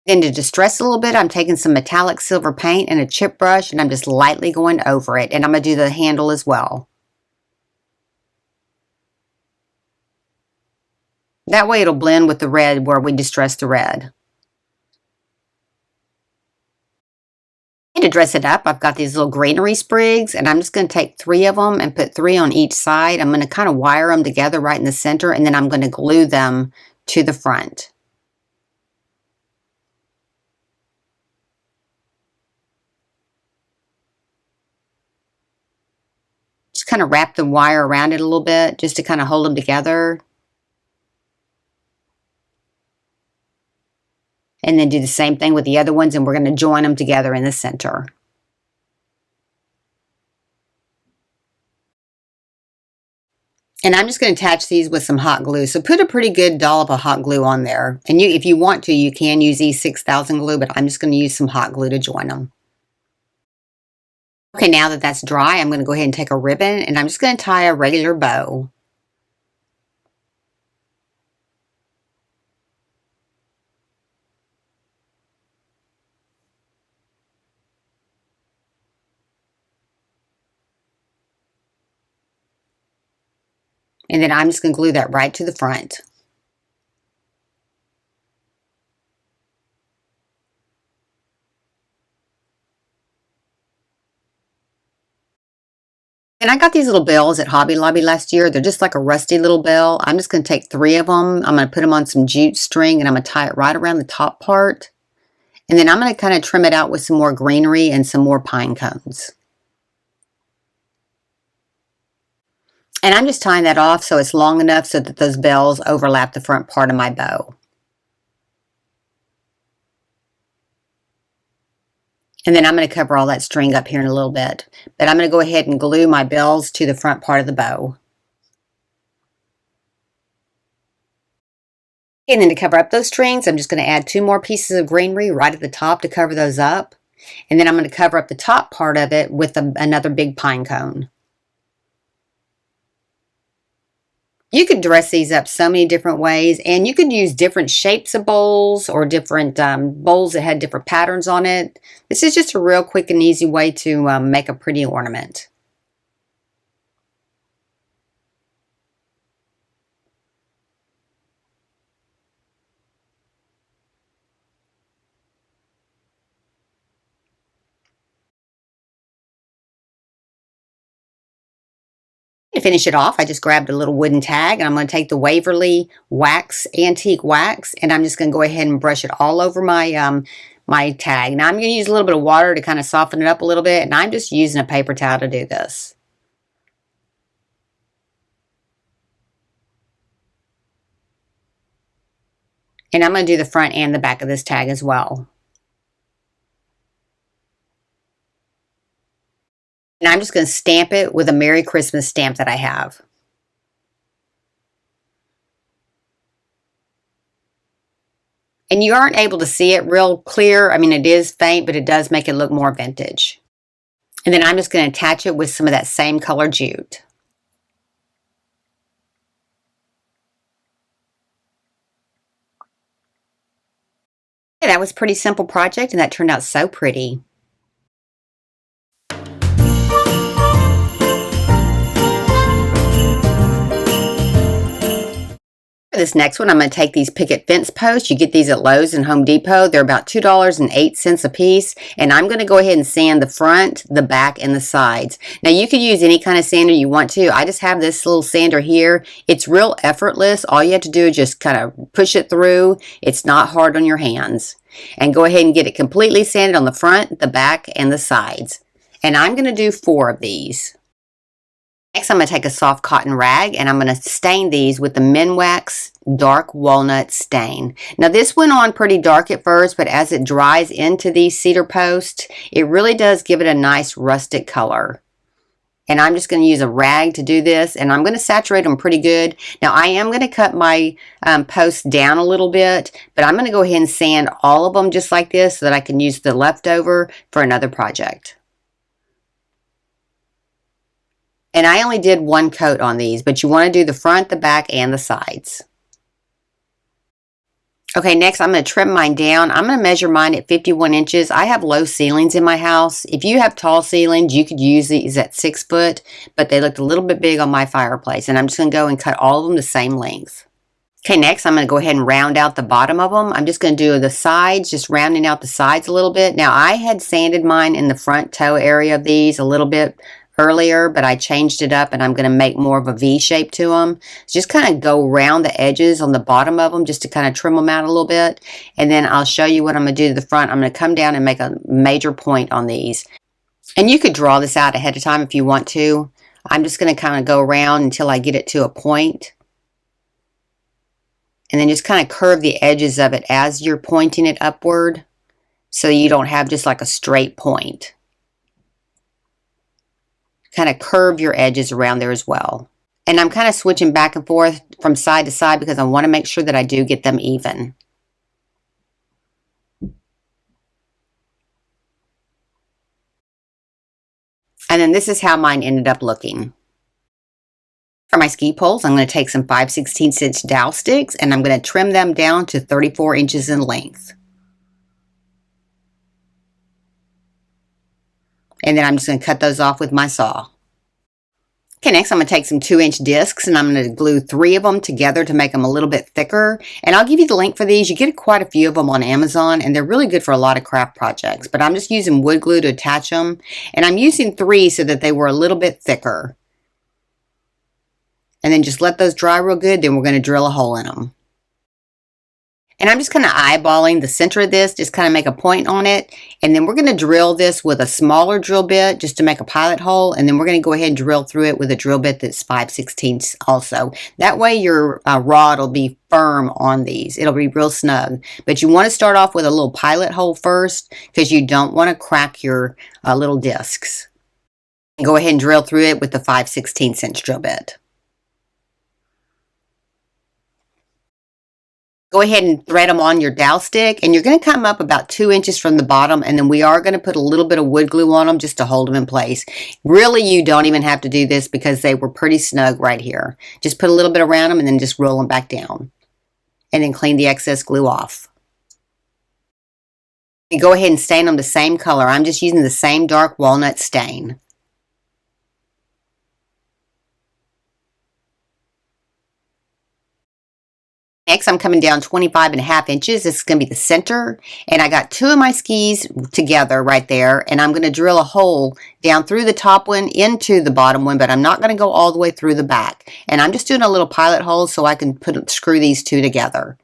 Then to distress a little bit, I'm taking some metallic silver paint and a chip brush, and I'm just lightly going over it, and I'm going to do the handle as well. That way it'll blend with the red where we distress the red. And to dress it up, I've got these little greenery sprigs, and I'm just going to take 3 of them and put 3 on each side. I'm going to kind of wire them together right in the center, and then I'm going to glue them to the front. Just kind of wrap the wire around it a little bit just to kind of hold them together. And then do the same thing with the other ones, and we're going to join them together in the center. And I'm just going to attach these with some hot glue. So put a pretty good dollop of hot glue on there. And if you want to, you can use E6000 glue, but I'm just going to use some hot glue to join them. Okay, now that that's dry, I'm going to go ahead and take a ribbon, and I'm just going to tie a regular bow. And then I'm just going to glue that right to the front. And I got these little bells at Hobby Lobby last year. They're just like a rusty little bell. I'm just going to take 3 of them. I'm going to put them on some jute string, and I'm going to tie it right around the top part. And then I'm going to kind of trim it out with some more greenery and some more pine cones. And I'm just tying that off so it's long enough so that those bells overlap the front part of my bow. And then I'm going to cover all that string up here in a little bit. But I'm going to go ahead and glue my bells to the front part of the bow. And then to cover up those strings, I'm just going to add 2 more pieces of greenery right at the top to cover those up. And then I'm going to cover up the top part of it with another big pine cone. You could dress these up so many different ways, and you could use different shapes of bowls or different bowls that had different patterns on it. This is just a real quick and easy way to make a pretty ornament. To finish it off, I just grabbed a little wooden tag, and I'm going to take the Waverly wax, antique wax, and I'm just going to go ahead and brush it all over my my tag. Now I'm going to use a little bit of water to kind of soften it up a little bit, and I'm just using a paper towel to do this. And I'm going to do the front and the back of this tag as well. And I'm just going to stamp it with a Merry Christmas stamp that I have. And you aren't able to see it real clear. I mean, it is faint, but it does make it look more vintage. And then I'm just going to attach it with some of that same color jute. Yeah, that was a pretty simple project and that turned out so pretty. For this next one, I'm going to take these picket fence posts. You get these at Lowe's and Home Depot. They're about $2.08 a piece. And I'm going to go ahead and sand the front, the back, and the sides. Now, you could use any kind of sander you want to. I just have this little sander here. It's real effortless. All you have to do is just kind of push it through. It's not hard on your hands. And go ahead and get it completely sanded on the front, the back, and the sides. And I'm going to do 4 of these. Next, I'm going to take a soft cotton rag and I'm going to stain these with the Minwax Dark Walnut Stain. Now, this went on pretty dark at first, but as it dries into these cedar posts, it really does give it a nice rustic color. And I'm just going to use a rag to do this, and I'm going to saturate them pretty good. Now, I am going to cut my posts down a little bit, but I'm going to go ahead and sand all of them just like this so that I can use the leftover for another project. And I only did 1 coat on these, but you want to do the front, the back, and the sides. Okay, next I'm going to trim mine down. I'm going to measure mine at 51 inches. I have low ceilings in my house. If you have tall ceilings, you could use these at 6 foot, but they looked a little bit big on my fireplace. And I'm just going to go and cut all of them the same length. Okay, next I'm going to go ahead and round out the bottom of them. I'm just going to do the sides, just rounding out the sides a little bit. Now, I had sanded mine in the front toe area of these a little bit earlier, but I changed it up and I'm going to make more of a V shape to them. So just kind of go around the edges on the bottom of them just to kind of trim them out a little bit. And then I'll show you what I'm going to do to the front. I'm going to come down and make a major point on these. And you could draw this out ahead of time if you want to. I'm just going to kind of go around until I get it to a point. And then just kind of curve the edges of it as you're pointing it upward so you don't have just like a straight point. Kind of curve your edges around there as well. And I'm kind of switching back and forth from side to side because I want to make sure that I do get them even. And then this is how mine ended up looking. For my ski poles, I'm going to take some 5/16 inch dowel sticks and I'm going to trim them down to 34 inches in length. And then I'm just going to cut those off with my saw. Okay, next I'm going to take some 2-inch discs and I'm going to glue 3 of them together to make them a little bit thicker. And I'll give you the link for these. You get quite a few of them on Amazon and they're really good for a lot of craft projects. But I'm just using wood glue to attach them. And I'm using 3 so that they were a little bit thicker. And then just let those dry real good. Then we're going to drill a hole in them. And I'm just kind of eyeballing the center of this, just kind of make a point on it. And then we're going to drill this with a smaller drill bit just to make a pilot hole. And then we're going to go ahead and drill through it with a drill bit that's 5/16 also. That way your rod will be firm on these. It'll be real snug. But you want to start off with a little pilot hole first because you don't want to crack your little discs. And go ahead and drill through it with the 5/16 inch drill bit. Go ahead and thread them on your dowel stick and you're going to come up about 2 inches from the bottom and then we are going to put a little bit of wood glue on them just to hold them in place. Really, you don't even have to do this because they were pretty snug right here. Just put a little bit around them and then just roll them back down. And then clean the excess glue off. And go ahead and stain them the same color. I'm just using the same dark walnut stain. Next, I'm coming down 25.5 inches. This is going to be the center. And I got 2 of my skis together right there. And I'm going to drill a hole down through the top one into the bottom one. But I'm not going to go all the way through the back. And I'm just doing a little pilot hole so I can screw these 2 together.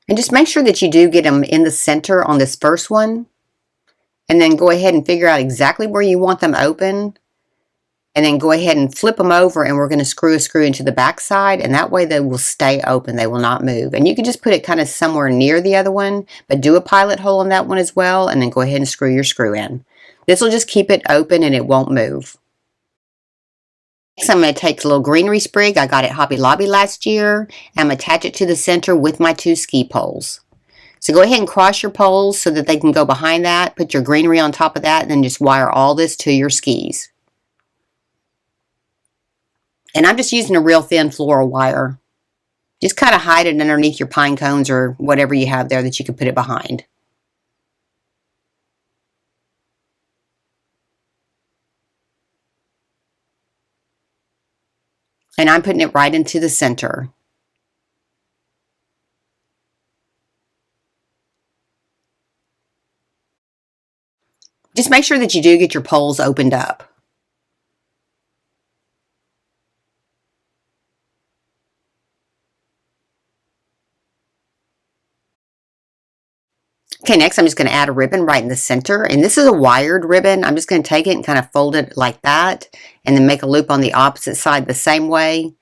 And just make sure that you do get them in the center on this first one. And then go ahead and figure out exactly where you want them open. And then go ahead and flip them over and we're going to screw a screw into the back side and that way they will stay open. They will not move. And you can just put it kind of somewhere near the other one, but do a pilot hole in that one as well and then go ahead and screw your screw in. This will just keep it open and it won't move. Next, I'm going to take a little greenery sprig I got at Hobby Lobby last year and I'm going to attach it to the center with my 2 ski poles. So go ahead and cross your poles so that they can go behind that. Put your greenery on top of that and then just wire all this to your skis. And I'm just using a real thin floral wire. Just kind of hide it underneath your pine cones or whatever you have there that you can put it behind. And I'm putting it right into the center. Just make sure that you do get your poles opened up. Okay, next I'm just going to add a ribbon right in the center. And this is a wired ribbon. I'm just going to take it and kind of fold it like that. And then make a loop on the opposite side the same way.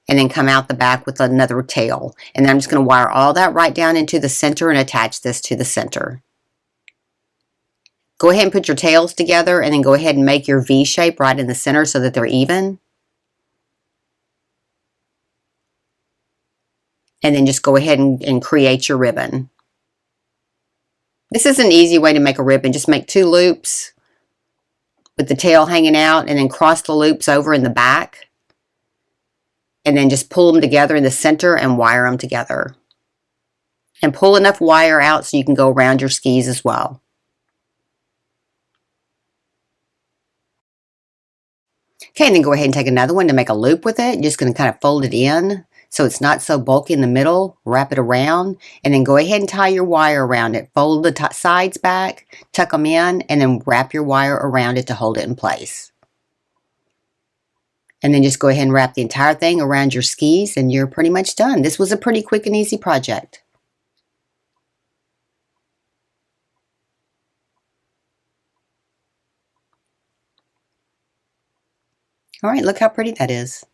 And then come out the back with another tail. And then I'm just going to wire all that right down into the center and attach this to the center. Go ahead and put your tails together and then go ahead and make your V shape right in the center so that they're even. And then just go ahead and create your ribbon. This is an easy way to make a ribbon. Just make 2 loops with the tail hanging out and then cross the loops over in the back. And then just pull them together in the center and wire them together. And pull enough wire out so you can go around your skis as well. Okay, and then go ahead and take another one to make a loop with it. You're just going to kind of fold it in so it's not so bulky in the middle. Wrap it around and then go ahead and tie your wire around it. Fold the sides back, tuck them in, and then wrap your wire around it to hold it in place. And then just go ahead and wrap the entire thing around your skis and you're pretty much done. This was a pretty quick and easy project. All right, look how pretty that is.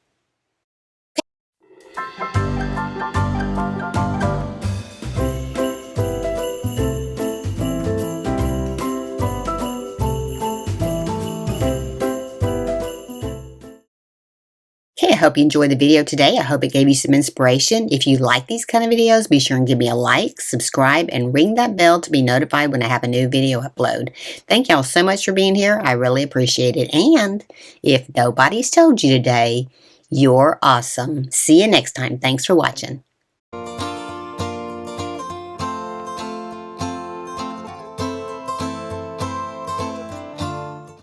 Okay, I hope you enjoyed the video today. I hope it gave you some inspiration. If you like these kind of videos, be sure and give me a like, subscribe, and ring that bell to be notified when I have a new video upload. Thank y'all so much for being here. I really appreciate it. And if nobody's told you today, you're awesome. See you next time. Thanks for watching.